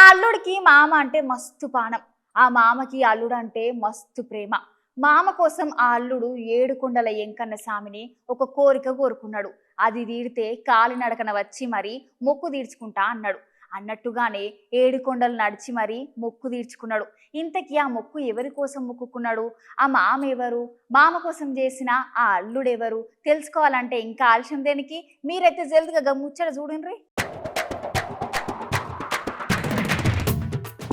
అల్లుడికి మామ అంటే మస్తు పానం. ఆ మామకి అల్లుడు అంటే మస్తు ప్రేమ. మామ కోసం ఆ అల్లుడు ఏడుకొండల ఎంకన్న స్వామిని ఒక కోరిక కోరుకున్నాడు. అది తీరితే కాలినడకన వచ్చి మరి మొక్కు తీర్చుకుంటా అన్నాడు. అన్నట్టుగానే ఏడుకొండలు నడిచి మరి మొక్కు తీర్చుకున్నాడు. ఇంతకీ ఆ మొక్కు ఎవరి కోసం మొక్కుకున్నాడు? ఆ మామ ఎవరు? మామ కోసం చేసిన ఆ అల్లుడు ఎవరు? తెలుసుకోవాలంటే ఇంకా ఆలస్యం దేనికి? మీరైతే జల్దిగా ముచ్చట చూడండి.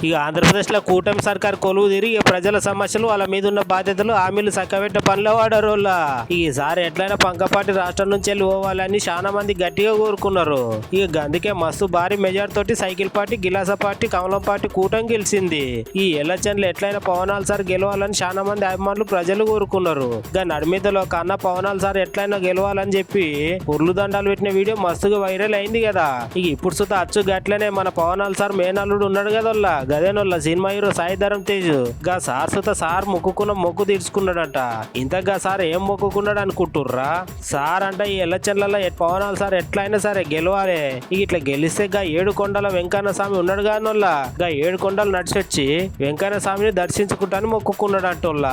ఇక ఆంధ్రప్రదేశ్లో కూటమి సర్కార్ కొలువు తిరిగి ప్రజల సమస్యలు వాళ్ళ మీద ఉన్న బాధ్యతలు హామీలు చక్కబెట్టే పనిలో వాడారోళ్ళ. ఈసారి ఎట్లయినా పంకపాటి రాష్ట్రం నుంచి వెళ్ళి పోవాలని చాలా మంది గట్టిగా కోరుకున్నారు. ఇక అందుకే మస్తు భారీ మెజార్టీ తోటి సైకిల్ పార్టీ, గిలాస పార్టీ, కమలం పార్టీ కూటమి గెలిచింది. ఈ ఎలక్షన్లు ఎట్లయినా పవనాల్ సార్ గెలవాలని చాలా మంది అభిమానులు ప్రజలు కోరుకున్నారు. ఇక నడిమిదలో కన్నా పవనాల్ సార్ ఎట్లయినా గెలవాలని చెప్పి పుర్లు దండాలు పెట్టిన వీడియో మస్తుగా వైరల్ అయింది కదా. ఇక ఇప్పుడు సుతా అచ్చు గట్లనే మన పవనాల్ సార్ మేనల్లుడు ఉన్నాడు కదా, గదేనోళ్ళ సినిమా హీరో సాయి ధరమ్ తేజ్ గా సార్ సుత సార్ మొక్కుకున్న మొక్కు తీర్చుకున్నాడట. ఇంతగా సార్ ఏం మొక్కుకున్నాడు అనుకుంటుర్రా? సార్ అంటే ఈ ఎలక్షన్లలో పవనాలు సార్ ఎట్లయినా సరే గెలవాలి. ఇట్లా గెలిస్తే గా ఏడుకొండల వెంకన్న స్వామి ఉన్నాడు కానోళ్ళ, గా ఏడుకొండలు నడిచొచ్చి వెంకన్న స్వామిని దర్శించుకుంటాను మొక్కుకున్నాడు అంటోళ్ళ.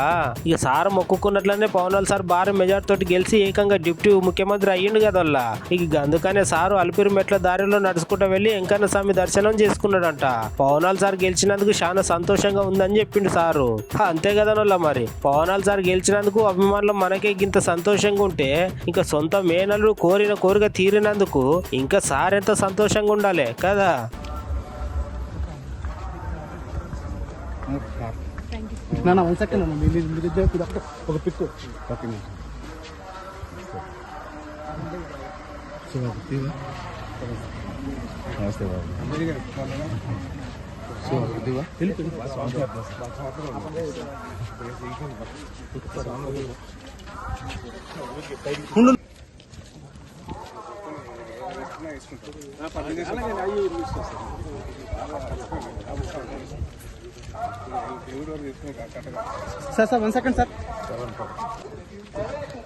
ఇక సార్ మొక్కుకున్నట్లనే పవనాలు సార్ భారీ మెజార్టీ తోటి గెలిచి ఏకంగా డిప్యూటీ ముఖ్యమంత్రి అయ్యిండు కదోళ్ళ. ఇక అందుకనే సారు అలిపిరి మెట్ల దారిలో నడుచుకుంటూ వెళ్లి వెంకన్న స్వామి దర్శనం చేసుకున్నాడంట. పవనాలు సార్ గెలిచినందుకు చాలా సంతోషంగా ఉందని చెప్పిండు సారు. అంతే కదనోళ్ళ, మరి పవనాలు సార్ గెలిచినందుకు అభిమానులు మనకే ఇంత సంతోషంగా ఉంటే ఇంకా సొంత మేనలు కోరిన కోరిక తీరినందుకు ఇంకా సార్ ఎంత సంతోషంగా ఉండాలి కదా. ఒక పిక్ నమస్తే సార్ 1 సెకండ్ సార్.